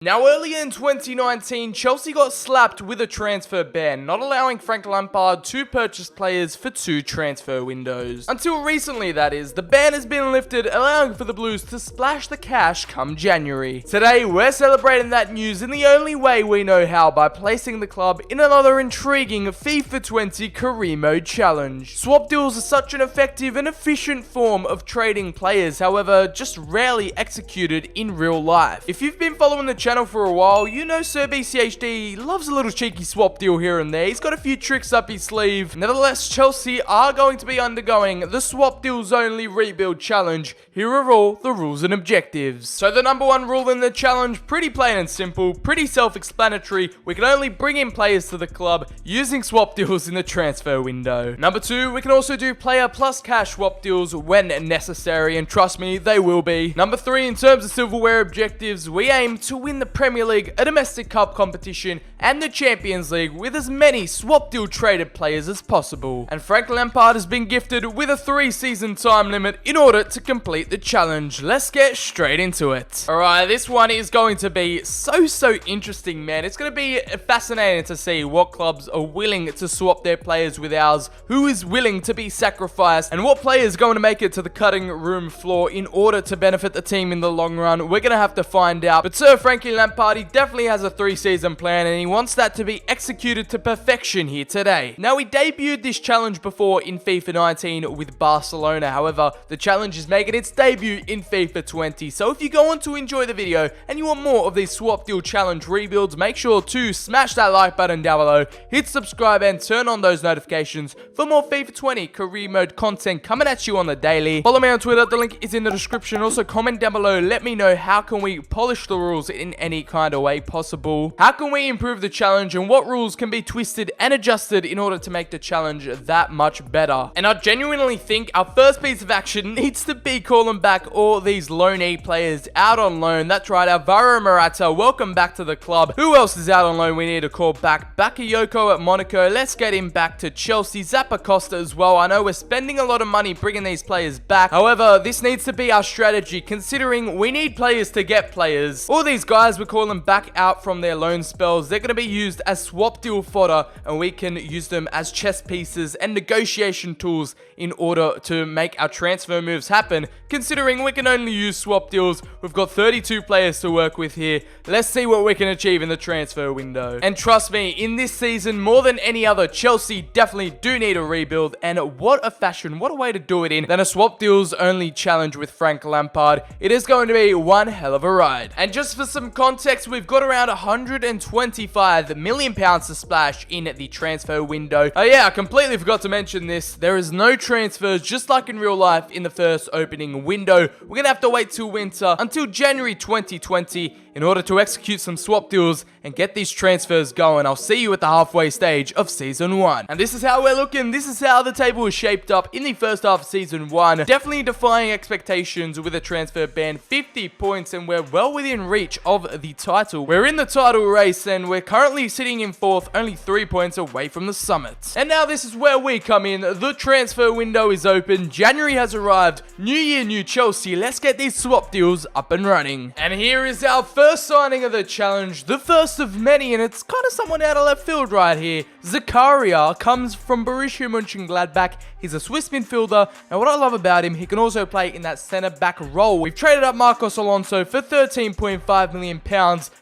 Now, earlier in 2019, Chelsea got slapped with a transfer ban, not allowing Frank Lampard to purchase players for 2 transfer windows. Until recently, that is, the ban has been lifted, allowing for the Blues to splash the cash come January. Today, we're celebrating that news in the only way we know how, by placing the club in another intriguing FIFA 20 career mode challenge. Swap deals are such an effective and efficient form of trading players, however, just rarely executed in real life. If you've been following the channel for a while, you know Sir BCHD loves a little cheeky swap deal here and there. He's got a few tricks up his sleeve. Nevertheless, Chelsea are going to be undergoing the swap deals only rebuild challenge. Here are all the rules and objectives. So the number 1 rule in the challenge, pretty plain and simple, pretty self-explanatory. We can only bring in players to the club using swap deals in the transfer window. Number 2, we can also do player plus cash swap deals when necessary, and trust me, they will be. Number 3, in terms of silverware objectives, we aim to win the Premier League, a domestic cup competition, and the Champions League with as many swap deal traded players as possible. And Frank Lampard has been gifted with a 3-season time limit in order to complete the challenge. Let's get straight into it. Alright, this one is going to be so interesting, man. It's going to be fascinating to see what clubs are willing to swap their players with ours, who is willing to be sacrificed, and what players are going to make it to the cutting room floor in order to benefit the team in the long run. We're going to have to find out. But Sir Frankie Lampard, he definitely has a 3-season plan, and he wants that to be executed to perfection here today. Now, we debuted this challenge before in FIFA 19 with Barcelona. However, the challenge is making its debut in FIFA 20. So if you go on to enjoy the video and you want more of these swap deal challenge rebuilds, make sure to smash that like button down below, hit subscribe, and turn on those notifications for more FIFA 20 career mode content coming at you on the daily. Follow me on Twitter, the link is in the description. Also, comment down below, let me know how can we polish the rules in any kind of way possible. How can we improve the challenge, and what rules can be twisted and adjusted in order to make the challenge that much better. And I genuinely think our first piece of action needs to be calling back all these loanee players out on loan. That's right, Alvaro Morata, welcome back to the club. Who else is out on loan we need to call back? Bakayoko at Monaco, let's get him back to Chelsea. Zappacosta as well. I know we're spending a lot of money bringing these players back. However, this needs to be our strategy, considering we need players to get players. All these guys we're calling back out from their loan spells, they're going to be used as swap deal fodder, and we can use them as chess pieces and negotiation tools in order to make our transfer moves happen. Considering we can only use swap deals, we've got 32 players to work with here. Let's see what we can achieve in the transfer window. And trust me, in this season, more than any other, Chelsea definitely do need a rebuild, and what a fashion, what a way to do it in than a swap deals only challenge with Frank Lampard. It is going to be one hell of a ride. And just for some context, we've got around £125 million to splash in the transfer window. Oh yeah, I completely forgot to mention this. There is no transfers, just like in real life, in the first opening window. We're gonna have to wait till winter, until January 2020, in order to execute some swap deals and get these transfers going. I'll see you at the halfway stage of Season 1. And this is how we're looking. This is how the table is shaped up in the first half of Season 1. Definitely defying expectations with a transfer ban. 50 points, and we're well within reach of the title. We're in the title race, and we're currently sitting in 4th, only 3 points away from the summit. And now this is where we come in. The transfer window is open. January has arrived. New year, new Chelsea. Let's get these swap deals up and running. And here is our first signing of the challenge, the first of many, and it's kind of someone out of left field right here. Zakaria comes from Borussia Mönchengladbach. He's a Swiss midfielder, and what I love about him, he can also play in that centre-back role. We've traded up Marcos Alonso for £13.5 million.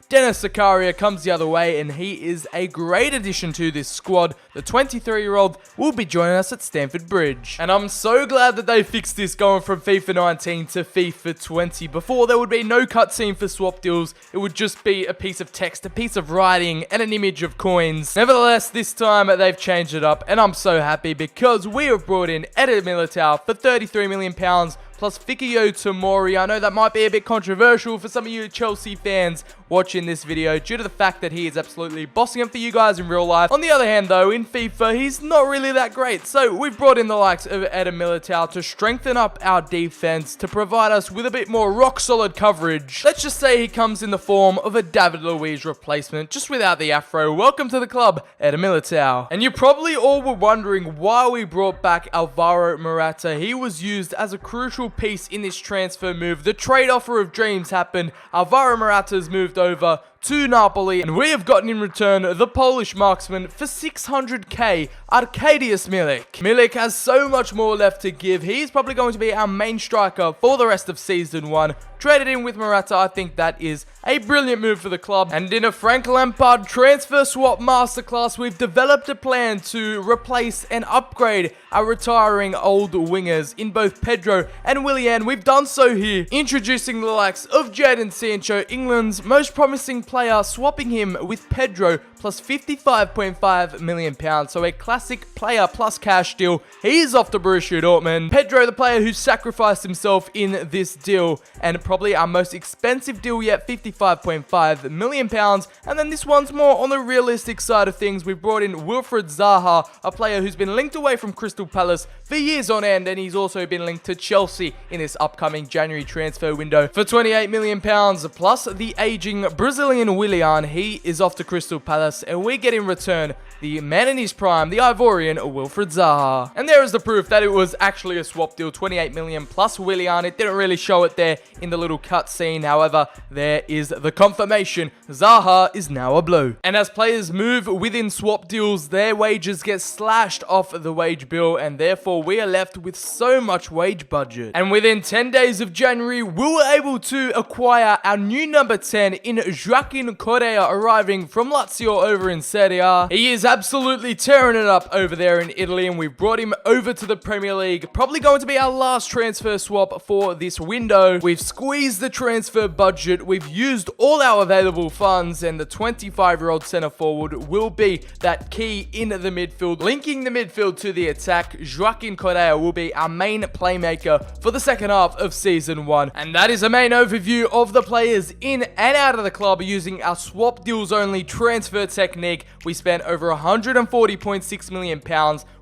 Dennis Zakaria comes the other way, and he is a great addition to this squad. The 23-year-old will be joining us at Stamford Bridge. And I'm so glad that they fixed this going from FIFA 19 to FIFA 20. Before, there would be no cutscene for swap deals. It would just be a piece of text, a piece of writing, and an image of coins. Nevertheless, this time they've changed it up, and I'm so happy because we have brought in Eder Militao for £33 million. Plus Fikayo Tomori. I know that might be a bit controversial for some of you Chelsea fans watching this video due to the fact that he is absolutely bossing up for you guys in real life. On the other hand though, in FIFA, he's not really that great. So we've brought in the likes of Eder Militao to strengthen up our defense, to provide us with a bit more rock solid coverage. Let's just say he comes in the form of a David Luiz replacement, just without the afro. Welcome to the club, Eder Militao. And you probably all were wondering why we brought back Alvaro Morata. He was used as a crucial piece in this transfer move. The trade offer of dreams happened. Alvaro Morata's moved moved over to Napoli, and we have gotten in return the Polish marksman for 600k, Arkadiusz Milik. Milik has so much more left to give. He's probably going to be our main striker for the rest of Season 1. Traded in with Morata, I think that is a brilliant move for the club. And in a Frank Lampard transfer swap masterclass, we've developed a plan to replace and upgrade our retiring old wingers in both Pedro and Willian. We've done so here, introducing the likes of Jadon Sancho, England's most promising player, swapping him with Pedro plus £55.5 million. So a classic player plus cash deal. He is off to Borussia Dortmund. Pedro, the player who sacrificed himself in this deal, and probably our most expensive deal yet, £55.5 million. And then this one's more on the realistic side of things. We've brought in Wilfried Zaha, a player who's been linked away from Crystal Palace for years on end, and he's also been linked to Chelsea in this upcoming January transfer window for £28 million, plus the aging Brazilian Willian. He is off to Crystal Palace, and we get in return the man in his prime, the Ivorian Wilfried Zaha. And there is the proof that it was actually a swap deal, 28 million plus Willian. It didn't really show it there in the little cutscene. However, there is the confirmation. Zaha is now a blue. And as players move within swap deals, their wages get slashed off the wage bill, and therefore we are left with so much wage budget. And within 10 days of January, we were able to acquire our new number 10 in Joaquin Correa, arriving from Lazio over in Serie A. He is absolutely tearing it up over there in Italy, and we've brought him over to the Premier League. Probably going to be our last transfer swap for this window. We've squeezed the transfer budget, we've used all our available funds, and the 25-year-old centre forward will be that key in the midfield, linking the midfield to the attack. Joaquin Correa will be our main playmaker for the second half of Season 1. And that is a main overview of the players in and out of the club using our swap deals only transfer technique. We spent over £140.6 million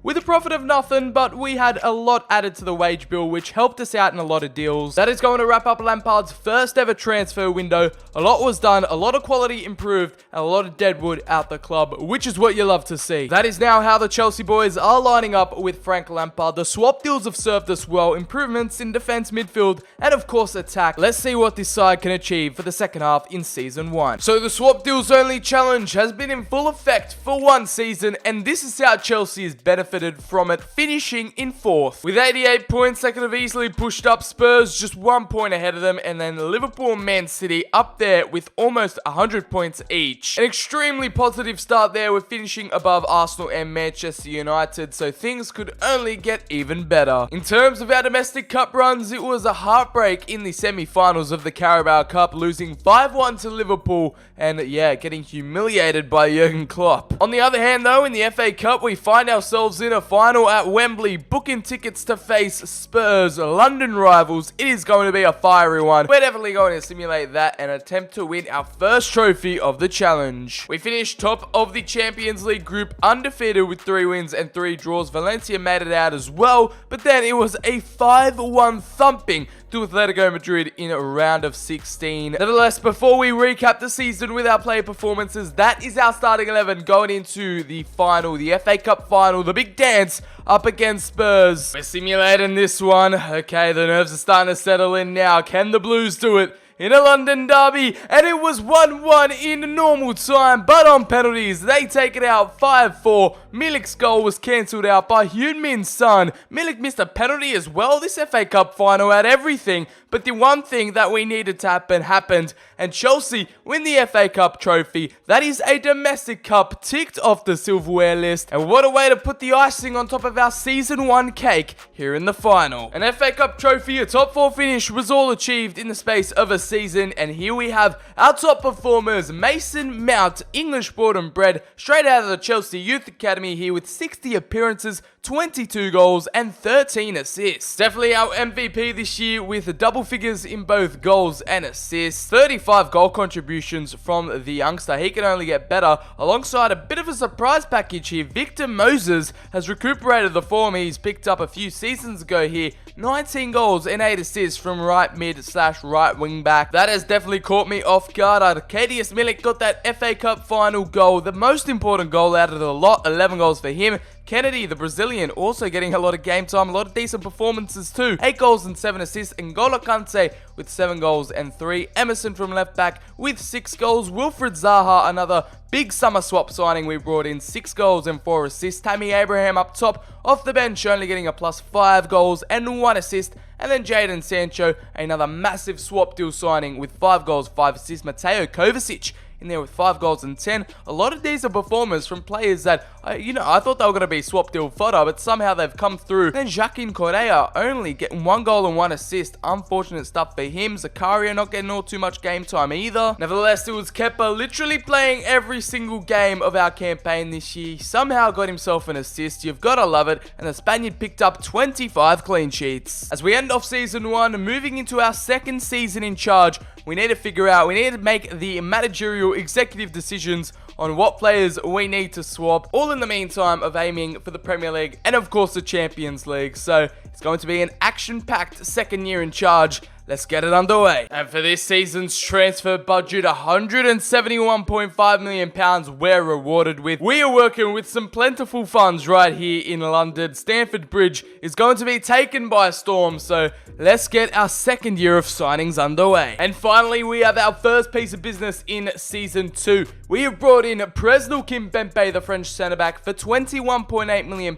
with a profit of nothing, but we had a lot added to the wage bill, which helped us out in a lot of deals. That is going to wrap up Lampard's first ever transfer window. A lot was done, a lot of quality improved, and a lot of deadwood out the club, which is what you love to see. That is now how the Chelsea boys are lining up with Frank Lampard. The swap deals have served us well, improvements in defense, midfield, and of course attack. Let's see what this side can achieve for the second half in Season 1. So the swap deals only challenge has been in full effect for one season, and this is how Chelsea has benefited from it, finishing in 4th. With 88 points, they could have easily pushed up Spurs just 1 point ahead of them, and then Liverpool and Man City up there with almost 100 points each. An extremely positive start there with finishing above Arsenal and Manchester United, so things could only get even better. In terms of our domestic cup runs, it was a heartbreak in the semi-finals of the Carabao Cup, losing 5-1 to Liverpool, and yeah, getting humiliated by Jurgen Klopp. On the other hand though, in the FA Cup, we find ourselves in a final at Wembley, booking tickets to face Spurs, London rivals. It is going to be a fiery one. We're definitely going to simulate that and attempt to win our first trophy of the challenge. We finished top of the Champions League group, undefeated with 3 wins and 3 draws. Valencia made it out as well, but then it was a 5-1 thumping to Atletico Madrid in a round of 16. Nevertheless, before we recap the season with our player performances, that is our starting 11 going into the final, the FA Cup final, the big dance up against Spurs. We're simulating this one. Okay, the nerves are starting to settle in now. Can the Blues do it in a London derby? And it was 1-1 in normal time, but on penalties, they take it out 5-4. Milik's goal was cancelled out by Heung-min Son. Milik missed a penalty as well. This FA Cup final had everything, but the one thing that we needed to happen happened, and Chelsea win the FA Cup trophy. That is a domestic cup ticked off the silverware list, and what a way to put the icing on top of our Season 1 cake here in the final. An FA Cup trophy, a top 4 finish was all achieved in the space of a season, and here we have our top performers. Mason Mount, English born and bred, straight out of the Chelsea Youth Academy here with 60 appearances, 22 goals and 13 assists. Definitely our MVP this year with double figures in both goals and assists. 35 goal contributions from the youngster. He can only get better. Alongside a bit of a surprise package here, Victor Moses has recuperated the form he's picked up a few seasons ago here. 19 goals and 8 assists from right mid / right wing back. back. That has definitely caught me off guard. Arkadiusz Milik got that FA Cup final goal, the most important goal out of the lot, 11 goals for him. Kennedy, the Brazilian, also getting a lot of game time, a lot of decent performances too. 8 goals and 7 assists. N'Golo Kante with 7 goals and 3. Emerson from left back with 6 goals. Wilfried Zaha, another big summer swap signing we brought in, 6 goals and 4 assists. Tammy Abraham up top, off the bench, only getting a plus 5 goals and 1 assist. And then Jadon Sancho, another massive swap deal signing with 5 goals, 5 assists. Mateo Kovacic in there with 5 goals and 10. A lot of decent performers from players that, I thought they were going to be swap deal fodder, but somehow they've come through. Then Joaquin Correa only getting 1 goal and 1 assist. Unfortunate stuff for him. Zakaria not getting all too much game time either. Nevertheless, it was Kepa literally playing every single game of our campaign this year. He somehow got himself an assist. You've got to love it. And the Spaniard picked up 25 clean sheets. As we end off season 1, moving into our second season in charge, we need to make the managerial executive decisions on what players we need to swap, all in the meantime of aiming for the Premier League and of course the Champions League. So it's going to be an action-packed second year in charge. Let's get it underway. And for this season's transfer budget, £171.5 million we're rewarded with. We are working with some plentiful funds right here in London. Stamford Bridge is going to be taken by storm, so let's get our second year of signings underway. And finally, we have our first piece of business in Season 2. We have brought in Presnel Kimpembe, the French centre-back, for £21.8 million,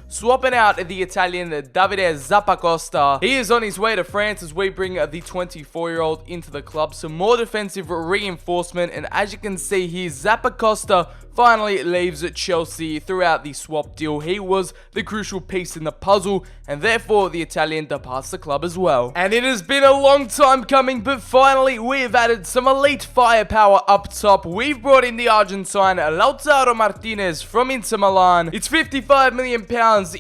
swapping out the Italian Davide Zappacosta. He is on his way to France as we bring the 24-year-old into the club. Some more defensive reinforcement, and as you can see here, Zappacosta finally leaves at Chelsea throughout the swap deal. He was the crucial piece in the puzzle, and therefore the Italian departs the club as well. And it has been a long time coming, but finally we've added some elite firepower up top. We've brought in the Argentine Lautaro Martinez from Inter Milan. It's £55 million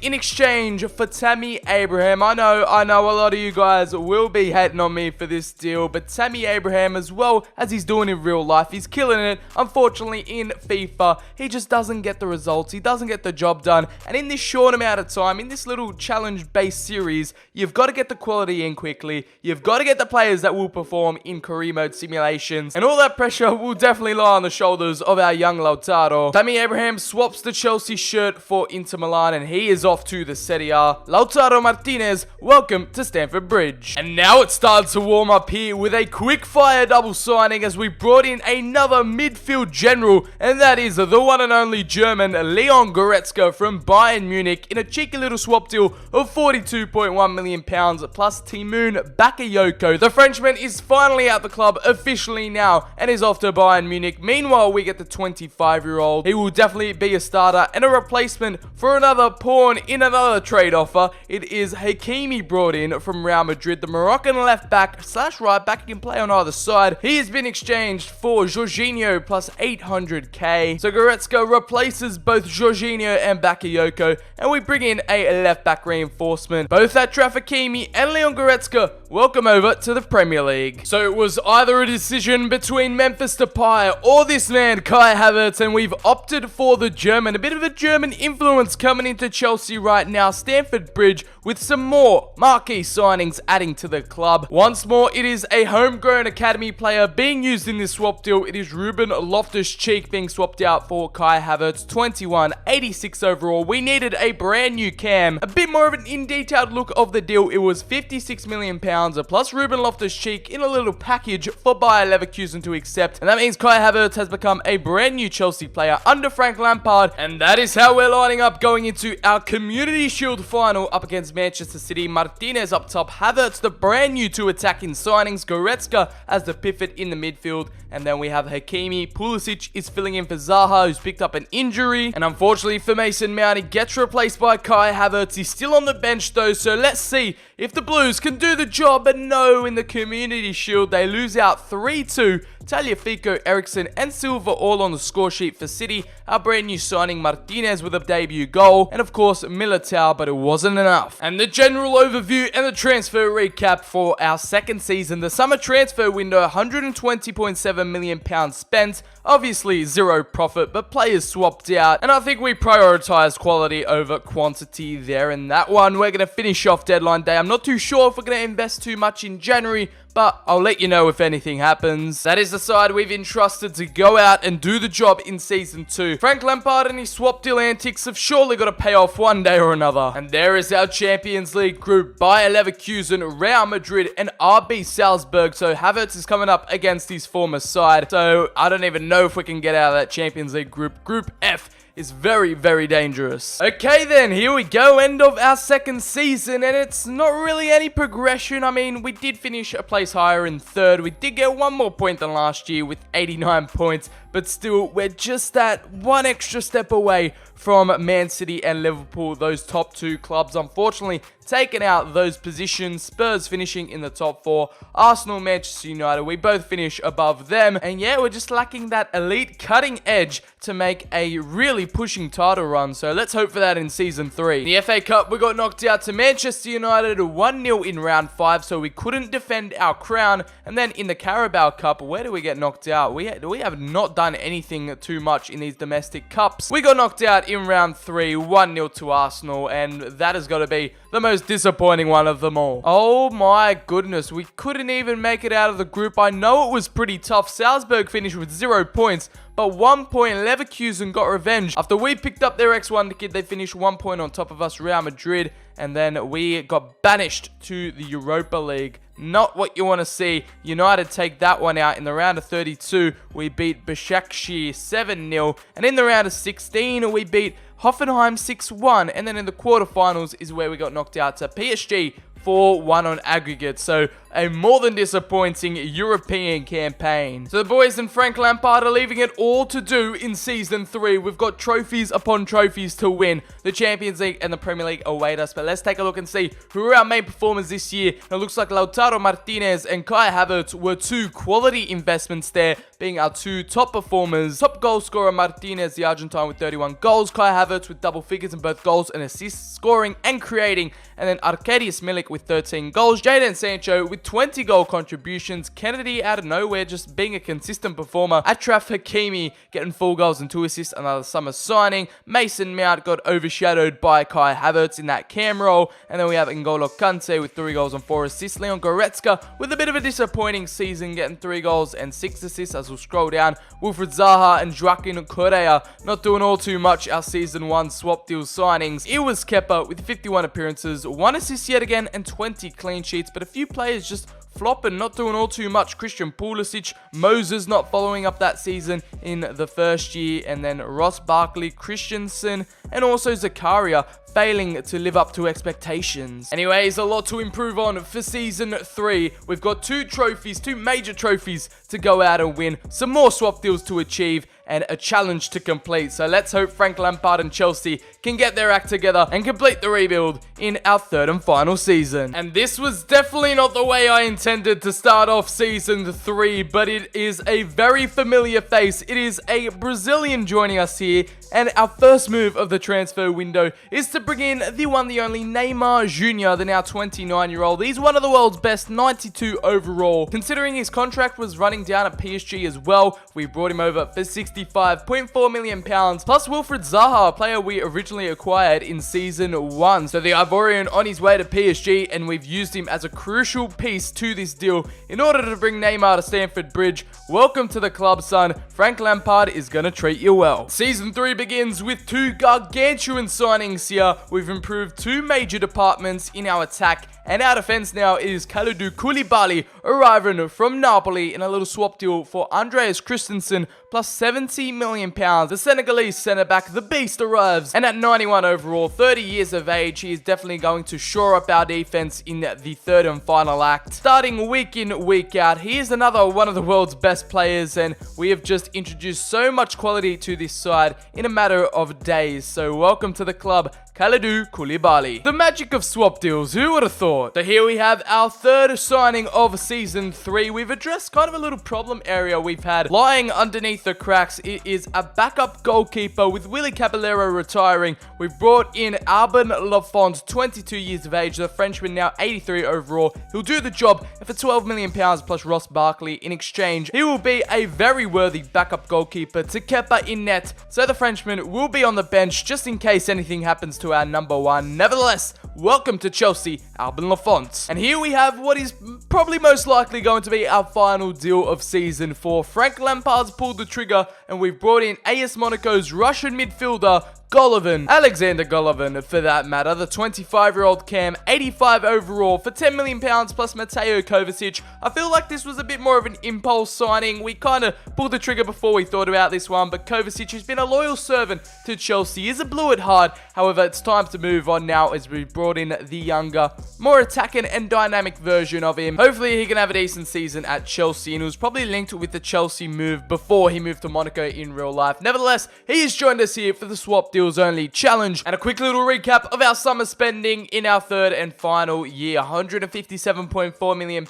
in exchange for Tammy Abraham. I know a lot of you guys will be hating on me for this deal, but Tammy Abraham, as well as he's doing in real life, he's killing it. Unfortunately, in FIFA, he just doesn't get the results. He doesn't get the job done. And in this short amount of time, in this little challenge-based series, you've got to get the quality in quickly. You've got to get the players that will perform in career mode simulations. And all that pressure will definitely lie on the shoulders of our young Lautaro. Tammy Abraham swaps the Chelsea shirt for Inter Milan, and he is off to the Serie A. Lautaro Martinez, welcome to Stamford Bridge. And now it starts to warm up here with a quick-fire double signing as we brought in another midfield general, and that is the one and only German Leon Goretzka from Bayern Munich in a cheeky little swap deal of £42.1 million plus Timoun Bakayoko. The Frenchman is finally out the club officially now and is off to Bayern Munich. Meanwhile, we get the 25-year-old. He will definitely be a starter and a replacement for another pawn in another trade offer. It is Hakimi brought in from Real Madrid, the Moroccan left back / right back. He can play on either side. He has been exchanged for Jorginho plus 800k. So Goretzka replaces both Jorginho and Bakayoko, and we bring in a left-back reinforcement. Both Achraf Hakimi and Leon Goretzka, welcome over to the Premier League. So it was either a decision between Memphis Depay or this man, Kai Havertz, and we've opted for the German. A bit of a German influence coming into Chelsea right now. Stamford Bridge with some more marquee signings adding to the club. Once more, it is a homegrown academy player being used in this swap deal. It is Ruben Loftus-Cheek being swapped out for Kai Havertz, 21, 86 overall. We needed a brand new cam. A bit more of an in-detailed look of the deal. It was £56 million plus Ruben Loftus-Cheek in a little package for Bayer Leverkusen to accept. And that means Kai Havertz has become a brand new Chelsea player under Frank Lampard. And that is how we're lining up going into our Community Shield final up against Manchester City. Martinez up top, Havertz the brand new to attacking signings, Goretzka as the pivot in the midfield, and then we have Hakimi. Pulisic is filling in for Zaha, who's picked up an injury, and unfortunately for Mason Mount, he gets replaced by Kai Havertz. He's still on the bench though, so let's see if the Blues can do the job. But no, in the Community Shield, they lose out 3-2. Tagliafico, Eriksson, and Silva all on the score sheet for City. Our brand new signing Martinez with a debut goal, and of course Militao, but it wasn't enough. And the general overview and the transfer recap for our second season. The summer transfer window, £120.7 million spent. Obviously zero profit, but players swapped out, and I think we prioritized quality over quantity there in that one. We're going to finish off deadline day. I'm not too sure if we're going to invest too much in January, but I'll let you know if anything happens. That is the side we've entrusted to go out and do the job in Season 2. Frank Lampard and his swap deal antics have surely got to pay off one day or another. And there is our Champions League group: Bayer Leverkusen, Real Madrid, and RB Salzburg. So Havertz is coming up against his former side. So I don't even know if we can get out of that Champions League group. Group F is very, very dangerous. Okay then, here we go, end of our second season, and it's not really any progression. I mean, we did finish a place higher in third. We did get one more point than last year with 89 points, but still, we're just that one extra step away from Man City and Liverpool, those top two clubs. Unfortunately, taking out those positions. Spurs finishing in the top 4. Arsenal, Manchester United, we both finish above them. And yeah, we're just lacking that elite cutting edge to make a really pushing title run. So let's hope for that in Season 3. In the FA Cup, we got knocked out to Manchester United 1-0 in round 5, so we couldn't defend our crown. And then in the Carabao Cup, where do we get knocked out? We have not done anything too much in these domestic cups. We got knocked out in round 3, 1-0 to Arsenal, and that has got to be the most disappointing one of them all. Oh my goodness, we couldn't even make it out of the group. I know it was pretty tough. Salzburg finished with 0 points, but 1 point. Leverkusen got revenge. After we picked up their X1 kid, they finished 1 point on top of us, Real Madrid, and then we got banished to the Europa League. Not what you want to see. United take that one out. In the round of 32, we beat Besiktas 7-0. And in the round of 16, we beat Hoffenheim 6-1. And then in the quarterfinals is where we got knocked out to PSG 4-1 on aggregate. So a more than disappointing European campaign. So the boys and Frank Lampard are leaving it all to do in Season 3. We've got trophies upon trophies to win. The Champions League and the Premier League await us. But let's take a look and see who are our main performers this year. It looks like Lautaro Martinez and Kai Havertz were 2 quality investments there, being our 2 top performers. Top goal scorer Martinez, the Argentine, with 31 goals. Kai Havertz with double figures in both goals and assists, scoring and creating. And then Arkadiusz Milik with 13 goals. Jadon Sancho with 20 goal contributions. Kennedy out of nowhere, just being a consistent performer. Achraf Hakimi getting 4 goals and 2 assists, another summer signing. Mason Mount got overshadowed by Kai Havertz in that cam role. And then we have N'Golo Kante with 3 goals and 4 assists. Leon Goretzka with a bit of a disappointing season, getting 3 goals and 6 assists. As we'll scroll down, Wilfried Zaha and Joaquin Correa not doing all too much. Our Season 1 swap deal signings. It was Kepa with 51 appearances, 1 assist yet again, and 20 clean sheets. But a few players just flopping, not doing all too much. Christian Pulisic, Moses not following up that season in the first year, and then Ross Barkley, Christensen, and also Zakaria failing to live up to expectations. Anyways, a lot to improve on for Season 3. We've got 2 trophies, 2 major trophies to go out and win, some more swap deals to achieve, and a challenge to complete. So let's hope Frank Lampard and Chelsea can get their act together and complete the rebuild in our 3rd and final season. And this was definitely not the way I intended to start off Season 3, but it is a very familiar face. It is a Brazilian joining us here, and our first move of the transfer window is to bring in the one, the only Neymar Jr., the now 29-year-old. He's one of the world's best, 92 overall. Considering his contract was running down at PSG as well, we brought him over for £65.4 million, plus Wilfried Zaha, a player we originally acquired in Season 1. So the Ivorian on his way to PSG, and we've used him as a crucial piece to this deal in order to bring Neymar to Stamford Bridge. Welcome to the club, son. Frank Lampard is going to treat you well. Season 3 begins with 2 gargantuan signings here. We've improved 2 major departments in our attack, and our defense now is Kalidou Koulibaly arriving from Napoli in a little swap deal for Andreas Christensen plus £70 million. The Senegalese centre-back, the beast, arrives, and at 91 overall, 30 years of age, he is definitely going to shore up our defense in the 3rd and final act. Starting week in, week out, he is another one of the world's best players, and we have just introduced so much quality to this side in a matter of days. So welcome to the club, Kalidou Koulibaly. The magic of swap deals, who would have thought? So here we have our 3rd signing of Season 3. We've addressed kind of a little problem area we've had lying underneath the cracks. It is a backup goalkeeper with Willy Caballero retiring. We've brought in Alban Lafont, 22 years of age, the Frenchman, now 83 overall. He'll do the job, and for £12 million plus Ross Barkley in exchange, he will be a very worthy backup goalkeeper to Kepa in net. So the Frenchman will be on the bench just in case anything happens to our number 1. Nevertheless, welcome to Chelsea, Alban Lafont. And here we have what is probably most likely going to be our final deal of season 4. Frank Lampard's pulled the trigger and we've brought in AS Monaco's Russian midfielder, Alexander Golovin for that matter, the 25-year-old Cam, 85 overall for £10 million plus Mateo Kovacic. I feel like this was a bit more of an impulse signing. We kind of pulled the trigger before we thought about this one, but Kovacic has been a loyal servant to Chelsea. He's a blue at heart. However, it's time to move on now as we've brought in the younger, more attacking and dynamic version of him. Hopefully he can have a decent season at Chelsea, and it was probably linked with the Chelsea move before he moved to Monaco in real life. Nevertheless, he has joined us here for the swap deals only challenge. And a quick little recap of our summer spending in our third and final year. £157.4 million.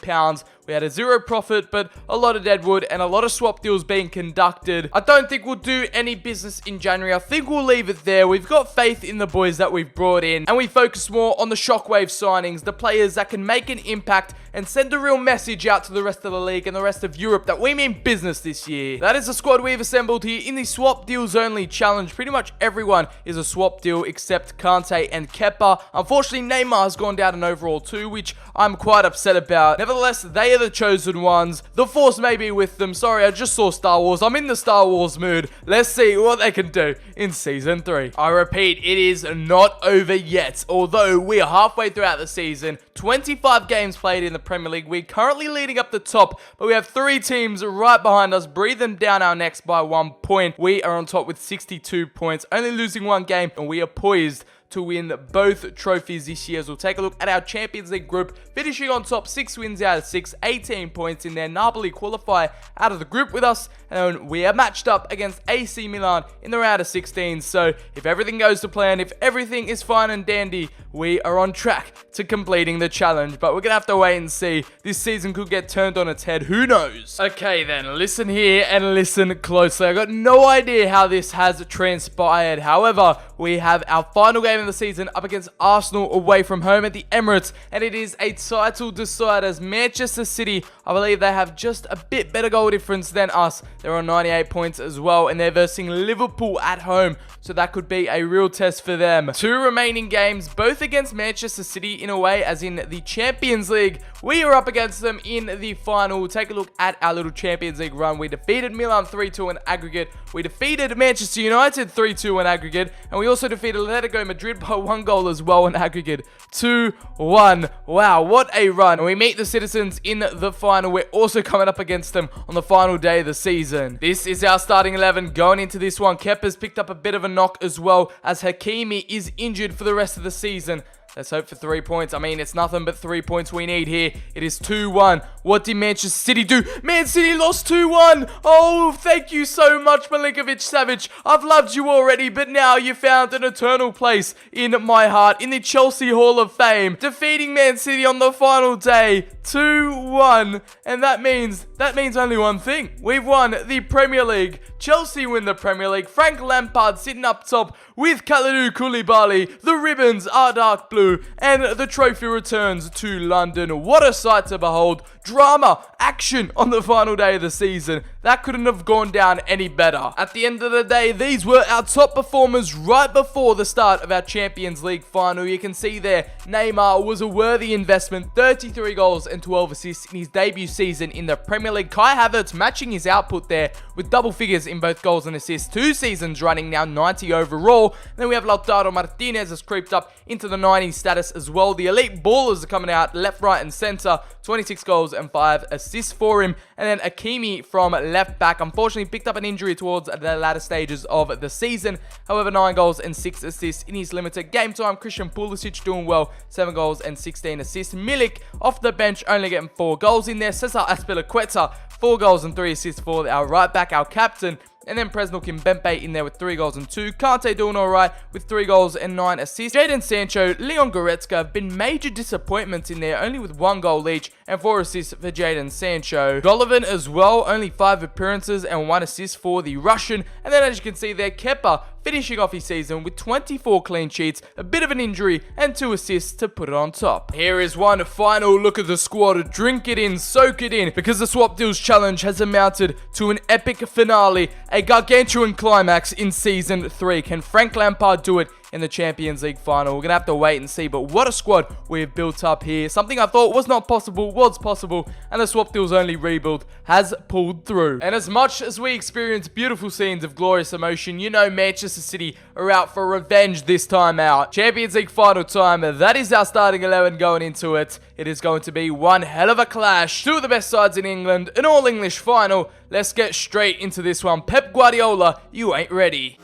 We had a zero profit, but a lot of deadwood and a lot of swap deals being conducted. I don't think we'll do any business in January. I think we'll leave it there. We've got faith in the boys that we've brought in, and we focus more on the shockwave signings, the players that can make an impact and send a real message out to the rest of the league and the rest of Europe that we mean business this year. That is the squad we've assembled here in the swap deals only challenge. Pretty much everyone is a swap deal except Kante and Kepa. Unfortunately, Neymar has gone down in overall too, which I'm quite upset about. Nevertheless, they are the chosen ones. The Force may be with them. Sorry, I just saw Star Wars. I'm in the Star Wars mood. Let's see what they can do in Season 3. I repeat, it is not over yet. Although we are halfway throughout the season, 25 games played in the Premier League. We're currently leading up the top, but we have 3 teams right behind us, breathing down our necks by 1 point. We are on top with 62 points, only losing 1 game, and we are poised to win both trophies this year. As we'll take a look at our Champions League group, finishing on top, 6 wins out of 6, 18 points in there. Napoli qualify out of the group with us, and we are matched up against AC Milan in the round of 16. So if everything goes to plan, if everything is fine and dandy, we are on track to completing the challenge. But we're gonna have to wait and see. This season could get turned on its head. Who knows? Okay then, listen here and listen closely. I got no idea how this has transpired. However, we have our final game of the season up against Arsenal away from home at the Emirates, and it is a title deciders. Manchester City, I believe they have just a bit better goal difference than us. They're on 98 points as well, and they're versing Liverpool at home, so that could be a real test for them. 2 remaining games, both against Manchester City in a way, as in the Champions League. We are up against them in the final. We'll take a look at our little Champions League run. We defeated Milan 3-2 in aggregate. We defeated Manchester United 3-2 in aggregate, and we also defeated Atletico Madrid by 1 goal as well in aggregate. 2-1. Wow, what a run. And we meet the Citizens in the final. We're also coming up against them on the final day of the season. This is our starting 11 going into this one. Kepa's picked up a bit of a knock as well, as Hakimi is injured for the rest of the season. Let's hope for 3 points. I mean, it's nothing but 3 points we need here. It is 2-1. What did Manchester City do? Man City lost 2-1. Oh, thank you so much, Milinkovic-Savic. I've loved you already, but now you found an eternal place in my heart, in the Chelsea Hall of Fame. Defeating Man City on the final day, 2-1. And that means only one thing. We've won the Premier League. Chelsea win the Premier League. Frank Lampard sitting up top with Kalidou Koulibaly. The ribbons are dark blue, and the trophy returns to London. What a sight to behold. Drama, action on the final day of the season. That couldn't have gone down any better. At the end of the day, these were our top performers right before the start of our Champions League final. You can see there, Neymar was a worthy investment. 33 goals and 12 assists in his debut season in the Premier League. Kai Havertz matching his output there with double figures in both goals and assists. 2 seasons running now, 90 overall. And then we have Lautaro Martinez has creeped up into the 90 status as well. The elite ballers are coming out left, right and center. 26 goals and 5 assists for him. And then Hakimi from left back, unfortunately picked up an injury towards the latter stages of the season. However, 9 goals and 6 assists in his limited game time. Christian Pulisic doing well, 7 goals and 16 assists. Milik off the bench only getting 4 goals in there. Cesar Azpilicueta, 4 goals and 3 assists for our right back, our captain. And then Presnel Kimpembe in there with 3 goals and 2. Kante doing alright with 3 goals and 9 assists. Jadon Sancho, Leon Goretzka have been major disappointments in there, only with 1 goal each and 4 assists for Jadon Sancho. Golovin as well, only 5 appearances and 1 assist for the Russian. And then as you can see there, Kepa finishing off his season with 24 clean sheets, a bit of an injury, and 2 assists to put it on top. Here is one final look at the squad. Drink it in, soak it in, because the Swap Deals Challenge has amounted to an epic finale, a gargantuan climax in Season 3. Can Frank Lampard do it in the Champions League final. We're going to have to wait and see, but what a squad we've built up here. Something I thought was not possible, was possible, and the Swap Deals only rebuild has pulled through. And as much as we experience beautiful scenes of glorious emotion, you know Manchester City are out for revenge this time out. Champions League final time, that is our starting 11 going into it. It is going to be one hell of a clash. Two of the best sides in England, an all-English final. Let's get straight into this one. Pep Guardiola, you ain't ready.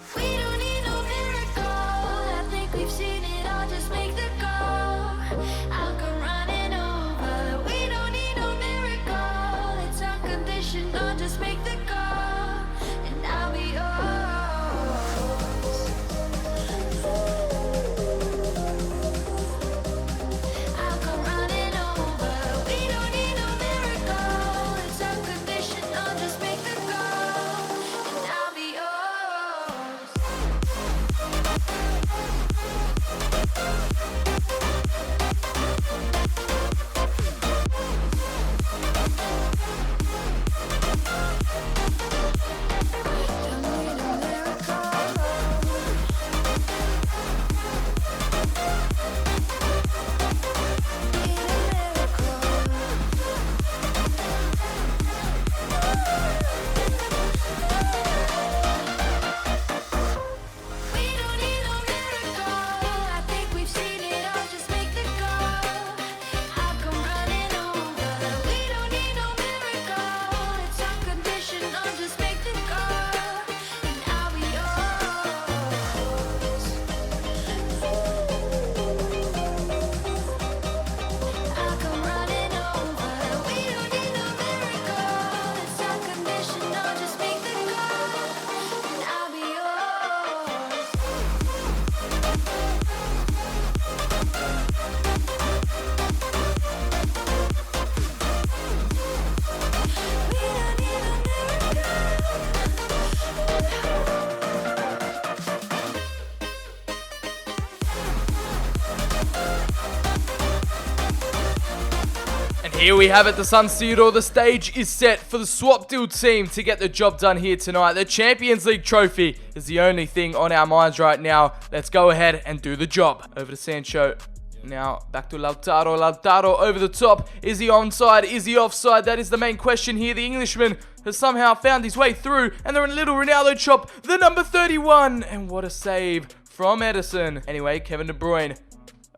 Here we have it, the San Siro. The stage is set for the Swap Deal team to get the job done here tonight. The Champions League trophy is the only thing on our minds right now. Let's go ahead and do the job. Over to Sancho. Now back to Lautaro. Lautaro over the top. Is he onside? Is he offside? That is the main question here. The Englishman has somehow found his way through, and they're in a little Ronaldo chop. The number 31. And what a save from Edison. Anyway, Kevin De Bruyne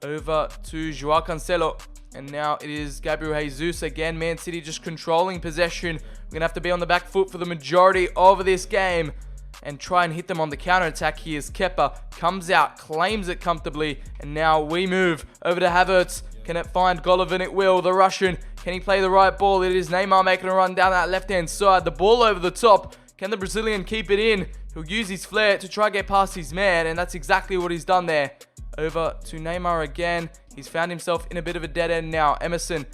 over to Joao Cancelo. And now it is Gabriel Jesus again. Man City just controlling possession. We're going to have to be on the back foot for the majority of this game and try and hit them on the counter-attack. Here's Kepa. Comes out, claims it comfortably. And now we move over to Havertz. Can it find Golovin? It will. The Russian. Can he play the right ball? It is Neymar making a run down that left-hand side. The ball over the top. Can the Brazilian keep it in? He'll use his flair to try and get past his man. And that's exactly what he's done there. Over to Neymar again. He's found himself in a bit of a dead end now. Emerson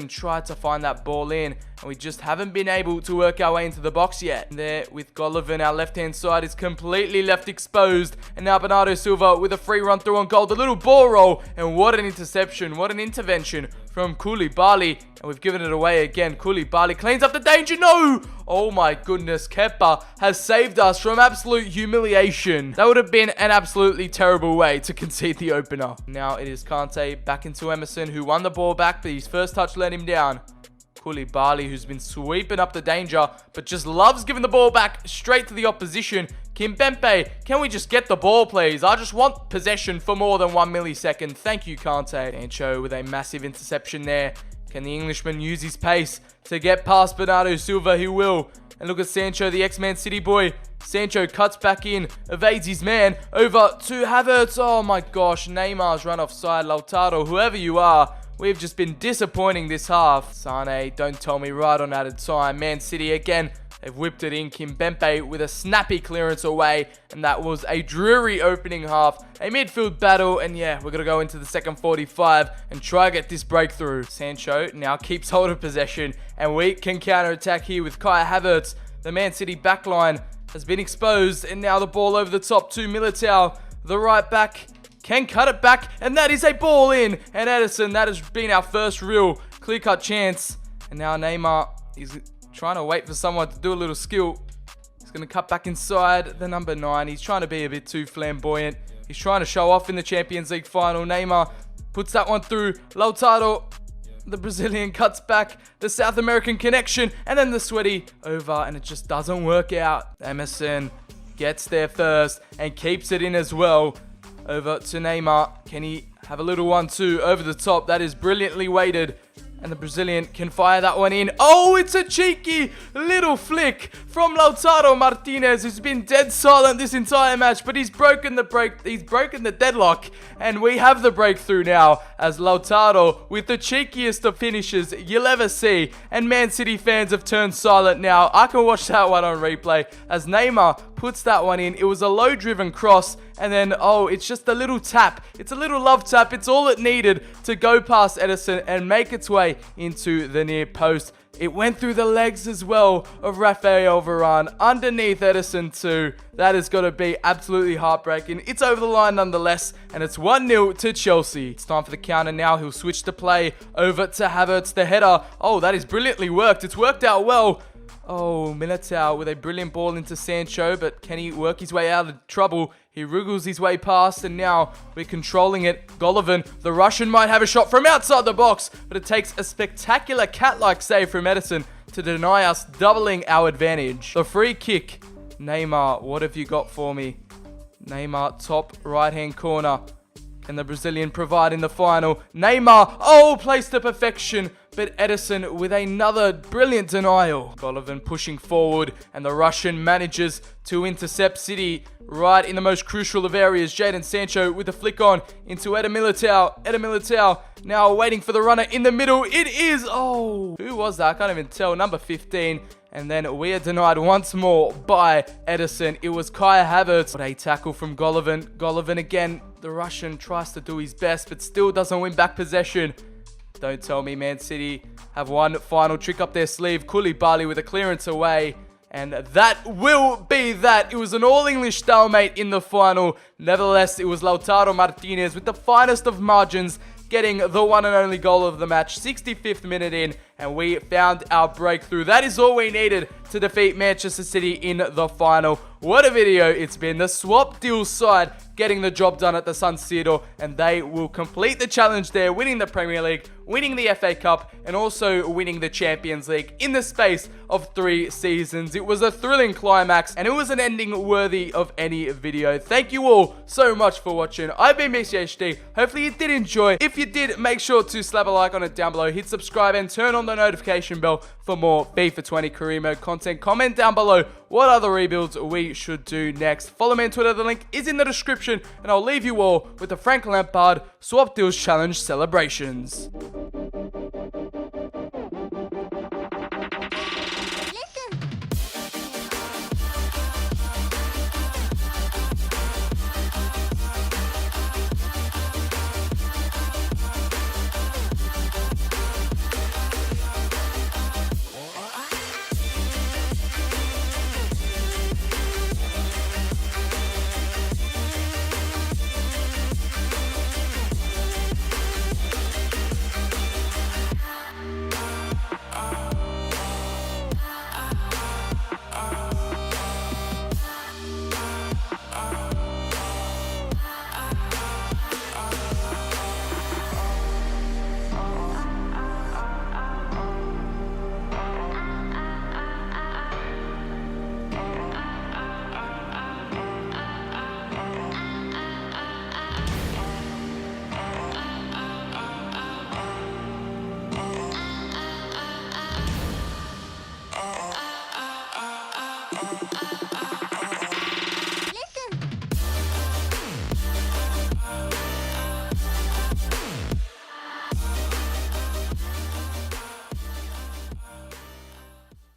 tried to find that ball in, and we just haven't been able to work our way into the box yet. And there with Golovin, our left-hand side is completely left exposed. And now Bernardo Silva with a free run through on goal. The little ball roll, and what an interception, what an intervention from Koulibaly. And we've given it away again. Koulibaly cleans up the danger. No! Oh my goodness, Kepa has saved us from absolute humiliation. That would have been an absolutely terrible way to concede the opener. Now it is Kante back into Emerson, who won the ball back, but his first touch let him down. Koulibaly, who's been sweeping up the danger, but just loves giving the ball back straight to the opposition. Kimpembe, can we just get the ball, please? I just want possession for more than 1 millisecond. Thank you, Kante. Sancho with a massive interception there. Can the Englishman use his pace to get past Bernardo Silva? He will. And look at Sancho, the X-Man City boy. Sancho cuts back in, evades his man, over to Havertz. Oh my gosh, Neymar's run offside. Lautaro, whoever you are, we've just been disappointing this half. Sane, don't tell me, right on added time. Man City again. They've whipped it in. Kimpembe with a snappy clearance away. And that was a dreary opening half. A midfield battle. And yeah, we're going to go into the second 45 and try to get this breakthrough. Sancho now keeps hold of possession. And we can counter-attack here with Kai Havertz. The Man City backline has been exposed. And now the ball over the top to Militao. The right back can cut it back. And that is a ball in. And Edison, that has been our first real clear-cut chance. And now Neymar is trying to wait for someone to do a little skill. He's going to cut back inside the number 9. He's trying to be a bit too flamboyant. He's trying to show off in the Champions League final. Neymar puts that one through. Lautaro, the Brazilian, cuts back. The South American connection. And then the sweaty over. And it just doesn't work out. Emerson gets there first and keeps it in as well. Over to Neymar. Can he have a little 1-2 over the top? That is brilliantly weighted. And the Brazilian can fire that one in. Oh, it's a cheeky little flick from Lautaro Martinez, who's been dead silent this entire match. But he's broken the deadlock. And we have the breakthrough now as Lautaro, with the cheekiest of finishes you'll ever see. And Man City fans have turned silent now. I can watch that one on replay as Neymar puts that one in. It was a low-driven cross. And then, oh, it's just a little tap. It's a little love tap. It's all it needed to go past Ederson and make its way into the near post. It went through the legs as well of Rafael Varane underneath Ederson too. That has got to be absolutely heartbreaking. It's over the line nonetheless, and it's 1-0 to Chelsea. It's time for the counter now. He'll switch to play over to Havertz, the header. Oh, that is brilliantly worked. It's worked out well. Oh, Militao with a brilliant ball into Sancho, but can he work his way out of trouble? He wriggles his way past, and now we're controlling it. Golovin, the Russian, might have a shot from outside the box, but it takes a spectacular cat-like save from Ederson to deny us doubling our advantage. The free kick. Neymar, what have you got for me? Neymar, top right-hand corner. Can the Brazilian provide in the final? Neymar, oh, placed to perfection. But Ederson with another brilliant denial. Golovin pushing forward, and the Russian manages to intercept City right in the most crucial of areas. Jadon Sancho with the flick on into Eder Militao. Eder Militao now waiting for the runner in the middle. It is, oh, who was that? I can't even tell. Number 15. And then we are denied once more by Ederson. It was Kai Havertz. What a tackle from Golovin. Golovin again. The Russian tries to do his best, but still doesn't win back possession. Don't tell me Man City have one final trick up their sleeve. Koulibaly with a clearance away. And that will be that. It was an all-English stalemate in the final. Nevertheless, it was Lautaro Martinez with the finest of margins getting the one and only goal of the match. 65th minute in, and we found our breakthrough. That is all we needed to defeat Manchester City in the final. What a video it's been. The swap deal side getting the job done at the San Siro, and they will complete the challenge there, winning the Premier League, winning the FA Cup, and also winning the Champions League in the space of 3 seasons. It was a thrilling climax, and it was an ending worthy of any video. Thank you all so much for watching. I've been BCHD. Hopefully you did enjoy. If you did, make sure to slap a like on it down below, hit subscribe, and turn on the notification bell for more FIFA 20 career mode content. Comment down below what other rebuilds we should do next. Follow me on Twitter. The link is in the description, and I'll leave you all with the Frank Lampard Swap Deals Challenge celebrations.